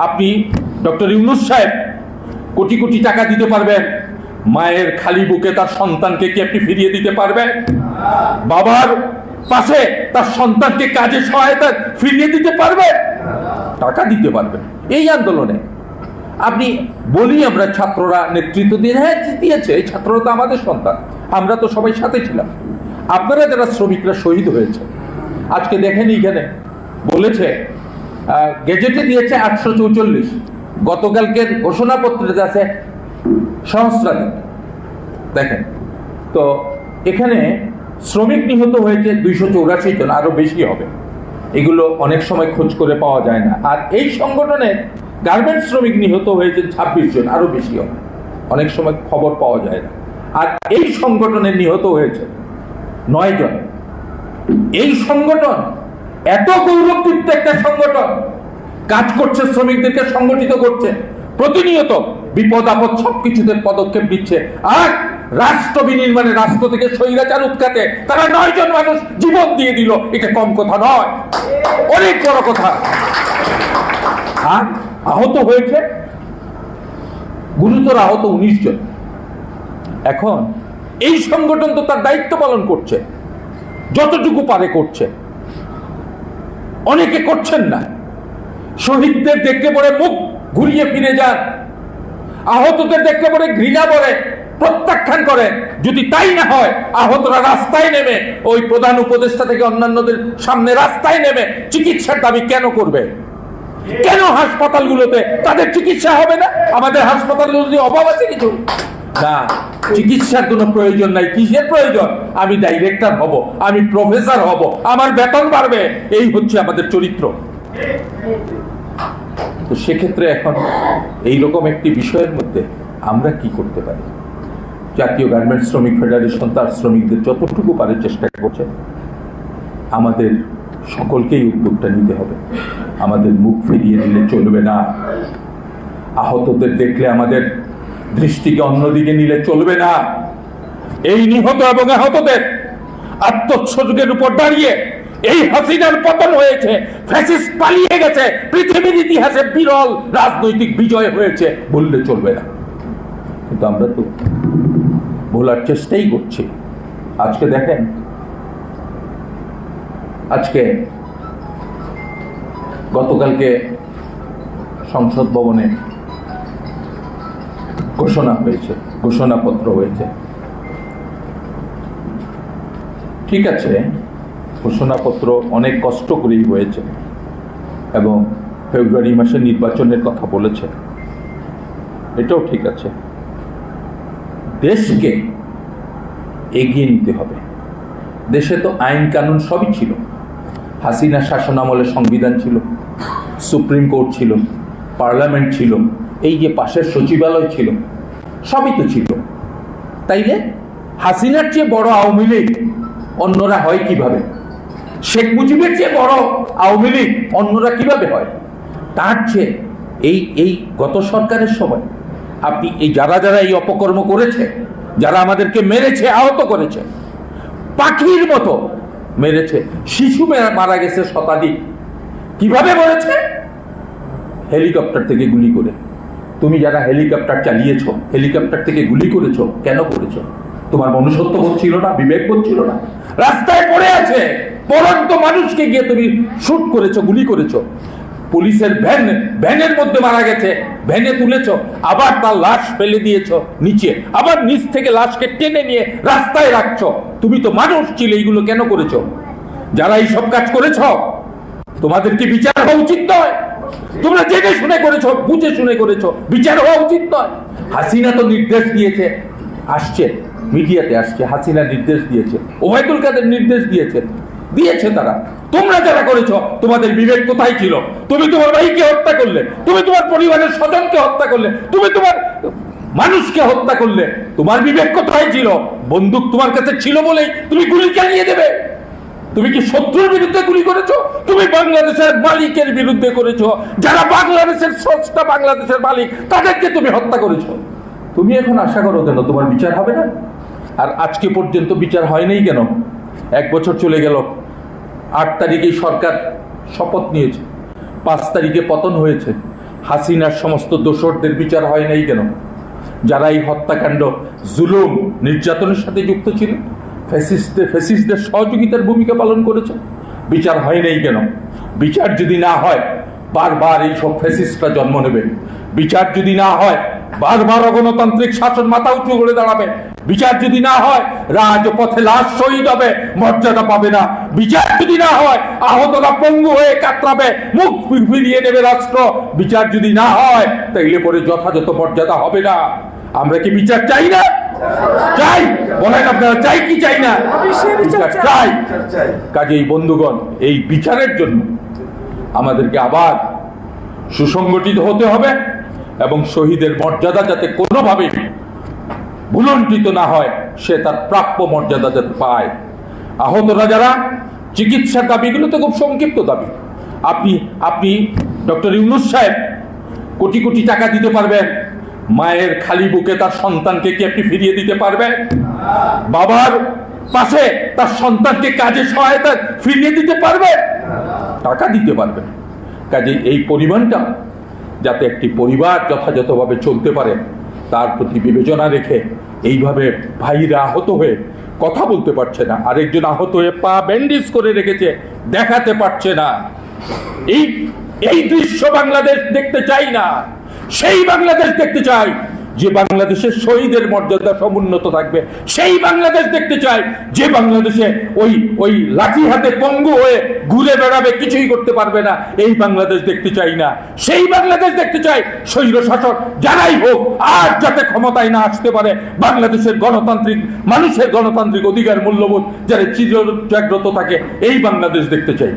আপনি ডক্টর ইউনূস সাহেব কোটি কোটি টাকা দিতে পারবেন, মায়ের খালি বুকে তার সন্তানকে কি আপনি ফিরিয়ে দিতে পারবেন? বাবার পাশে তার সন্তানকে কাজে সহায়তা ফিরিয়ে দিতে পারবেন? টাকা দিতে পারবেন। এই আন্দোলনে আপনি বলি আমরা ছাত্ররা নেতৃত্ব দিয়ে, হ্যাঁ দিয়েছে, এই ছাত্ররা তো আমাদের সন্তান, আমরা তো সবাই সাথে ছিলাম। আপনারা যারা শ্রমিকরা শহীদ হয়েছে, আজকে দেখেন এইখানে বলেছে গেজেটে দিয়েছে 844, গতকালকের ঘোষণাপত্রে আছে সহস্রাধিক। দেখেন তো এখানে শ্রমিক নিহত হয়েছে 284 জন, আরো বেশি হবে। এগুলো অনেক সময় খোঁজ করে পাওয়া যায় না। আর এই সংগঠনের গার্মেন্টস শ্রমিক নিহত হয়েছে 26 জন, আরো বেশি হবে, অনেক সময় খবর পাওয়া যায় না। আর এই সংগঠনের নিহত হয়েছে 9 জন। এই সংগঠন এত গৌরবদীপ্ত একটা সংগঠন, কাজ করছে, শ্রমিকদেরকে সংগঠিত করছে, প্রতিনিয়ত বিপদ আপদ সবকিছুতে পদক্ষেপ দিচ্ছে। আর রাষ্ট্র বিনির্মাণে, রাষ্ট্র থেকে স্বৈরাচার উৎখাতে তারা 9 জন মানুষ জীবন দিয়ে দিল। এটা কম কথা নয়, অনেক বড় কথা। আর আহত হয়েছে, গুরুতর আহত 19 জন। এখন এই সংগঠন তো তার দায়িত্ব পালন করছে, যতটুকু পারে করছে। অনেকে করছেন না, শহীদদের দেখতে পরে মুখ ঘুরিয়ে ফিরে যান, আহতদের দেখতে পরে ঘৃণা করে প্রত্যাখ্যান করেন। যদি তাই না হয়, আহতরা রাস্তায় নেমে, ওই প্রধান উপদেষ্টা থেকে অন্যান্যদের সামনে রাস্তায় নেমে চিকিৎসার দাবি কেন করবে? কেন হাসপাতালগুলোতে তাদের চিকিৎসা হবে না? আমাদের হাসপাতালগুলোতে অভাব আছে কিছু না, চিকিৎসার কোনো প্রয়োজন নাই। কিসের প্রয়োজন? আমি ডাইরেক্টর হব, আমি প্রফেসর হব, আমার বেতন বাড়বে, এই হচ্ছে আমাদের চরিত্র। তো সেক্ষেত্রে এখন এইরকম একটি বিষয়ের মধ্যে আমরা কি করতে পারি? জাতীয় গার্মেন্টস শ্রমিক ফেডারেশন তার শ্রমিকদের যতটুকু পারে চেষ্টা করছে। আমাদের সকলকেই উদ্যোগটা নিতে হবে। আমাদের মুখ ফিরিয়ে দিলে চলবে না। আহতদের দেখলে আমাদের দৃষ্টিকে অন্যদিকে নিলে চলবে না। এই নিহত এবং আহতদের আত্মোৎসর্গের উপর দাঁড়িয়ে এই হাসিনার পতন হয়েছে, ফ্যাসিস্ট পালিয়ে গেছে, পৃথিবীর ইতিহাসে বিরল রাজনৈতিক বিজয় হয়েছে বললে চলবে না। কিন্তু আমরা তো বলার চেষ্টাই করছি। আজকে দেখেন, আজকে গতকালকে সংসদ ভবনে ঘোষণা হয়েছে, ঘোষণাপত্র হয়েছে। ঠিক আছে, ঘোষণাপত্র অনেক কষ্ট করেই হয়েছে এবং ফেব্রুয়ারি মাসে নির্বাচনের কথা বলেছে, এটাও ঠিক আছে। দেশকে এগিয়ে নিতে হবে। দেশে তো আইন কানুন সবই ছিল। হাসিনা শাসন আমলে সংবিধান ছিল, সুপ্রিম কোর্ট ছিল, পার্লামেন্ট ছিল, এই যে পাশের সচিবালয় ছিল, সবই তো ছিল। তাইলে হাসিনার চেয়ে বড় আওয়ামী লীগ অন্যরা হয় কিভাবে? শেখ মুজিবের চেয়ে বড় আওয়ামী লীগ অন্যরা কিভাবে হয়? তার চেয়ে এই গত সরকারের সময় আপনি এই যারা যারা এই অপকর্ম করেছে, যারা আমাদেরকে মেরেছে, আহত করেছে, পাখির মতো মেরেছে, শিশু মারা গেছে শতাধিক। কিভাবে মরেছে? হেলিকপ্টার থেকে গুলি করে। তুমি যারা হেলিকপ্টার চালিয়েছো, হেলিকপ্টার থেকে গুলি করেছো, কেন করেছো? তোমার মনুষ্যত্ব বোধ ছিল না? বিবেক বোধ ছিল না? রাস্তায় পড়ে আছে পরন্ত মানুষকে গিয়ে তুমি শুট করেছো, গুলি করেছো। পুলিশের ভ্যানের মধ্যে মারা গেছে, ভ্যানে তুলেছো, আবার তার লাশ ফেলে দিয়েছো নিচে, আবার নিচ থেকে লাশকে টেনে নিয়ে রাস্তায় রাখছো। তুমি তো মানুষ ছিলে, এইগুলো কেন করেছো? যারা এই সব কাজ করেছো, তোমাদের কি বিচার হওয়া উচিত নয়? তোমরা জেনে শুনে করেছো, বুঝে শুনে করেছো, বিচার হওয়া উচিত নয়? হাসিনা তো নির্দেশ দিয়েছে, আসছে মিডিয়াতে আসছে, হাসিনা নির্দেশ দিয়েছে, ওবায়দুল কাদের নির্দেশ দিয়েছে, তারা। তোমরা যারা করেছো, তোমাদের বিবেক কোথায় ছিল? তুমি তোমার ভাইকে হত্যা করলে, তুমি তোমার পরিবারের স্বজনকে হত্যা করলে, তুমি তোমার মানুষকে হত্যা করলে, তোমার বিবেক কোথায় ছিল? বন্দুক তোমার কাছে ছিল বলেই তুমি গুলি চালিয়ে দেবে? তুমি কি শত্রুর বিরুদ্ধে গুলি করেছো? তুমি বাংলাদেশের মালিকের বিরুদ্ধে করেছো। যারা বাংলাদেশের স্রষ্টা, বাংলাদেশের মালিক, তাদেরকে তুমি হত্যা করেছো। তুমি এখন আশা করো কেন তোমার বিচার হবে না? আর আজকে পর্যন্ত বিচার হয় নাই কেন? 1 বছর চলে গেল। 8 তারিখে সরকার শপথ নিয়েছে, 5 তারিখে পতন হয়েছে। হাসিনার সমস্ত দোষরদের বিচার হয় নাই কেন? যারা এই হত্যাকাণ্ড, জুলুম, নির্যাতনের সাথে যুক্ত ছিলেন, ফ্যাসিস্টদের সহযোগিতার ভূমিকা পালন করেছে, বিচার হয় নাই কেন? বিচার যদি না হয় বারবার এইসব ফ্যাসিস্টরা জন্ম নেবে। বিচার যদি না হয় বারবার অগণতান্ত্রিক শাসন মাথা উঁচু করে দাঁড়াবে। বিচার যদি না হয় রাজপথে লাশ শহীদ হবে, মর্যাদা পাবে না। বিচার যদি না হয় আহতরা পঙ্গু হয়ে কাতরাবে, মুখ ফিরিয়ে নেবে রাষ্ট্র। বিচার যদি না হয় তাইলে পরে যথাযথ মর্যাদা হবে না। আমরা কি বিচার চাই না? চাই। বলেন আপনারা চাই কি চাই না? বিচার চাই। কাজেই বন্ধুগণ, এই বিচারের জন্য আমাদেরকে আবার সুসংগঠিত হতে হবে এবং শহীদের মর্যাদা যাতে কোনোভাবে ভুলণ্ঠিত না হয়, সে তার প্রাপ্য মর্যাদা যাতে পায়। আহতরা যারা, চিকিৎসার দাবিগুলো তো খুব সংক্ষিপ্ত দাবি। আপনি ডক্টর ইউনূস সাহেব কোটি কোটি টাকা দিতে পারবেন, মায়ের খালি বুকে তার সন্তানকে কি আপনি ফিরিয়ে দিতে পারবেন? বাবার পাশে তার সন্তানকে কাজে সহায়তা ফিরিয়ে দিতে পারবেন? টাকা দিতে পারবেন। কাজে এই পরিমাণটা যাতে একটি পরিবার যথাযথভাবে চলতে পারে তার প্রতি বিবেচনা রেখে, এইভাবে ভাইরা আহত হয়ে কথা বলতে পারছে না, আরেকজন আহত হয়ে পা ব্যান্ডেজ করে রেখেছে, দেখাতে পারছে না, এই দৃশ্য বাংলাদেশ দেখতে চাই না। সেই বাংলাদেশ দেখতে চাই যে বাংলাদেশের শহীদের মর্যাদা সমুন্নত থাকবে। সেই বাংলাদেশ দেখতে চাই যে বাংলাদেশে ওই লাঠি হাতে পঙ্গু হয়ে ঘুরে বেড়াবে, কিছুই করতে পারবে না। এই বাংলাদেশ দেখতে চাই না। সেই বাংলাদেশ দেখতে চাই স্বৈর শাসক যারাই হোক আর যাতে ক্ষমতায় না আসতে পারে। বাংলাদেশের গণতান্ত্রিক মানুষের গণতান্ত্রিক অধিকার মূল্যবোধ যারা চির জাগ্রত থাকে, এই বাংলাদেশ দেখতে চাই।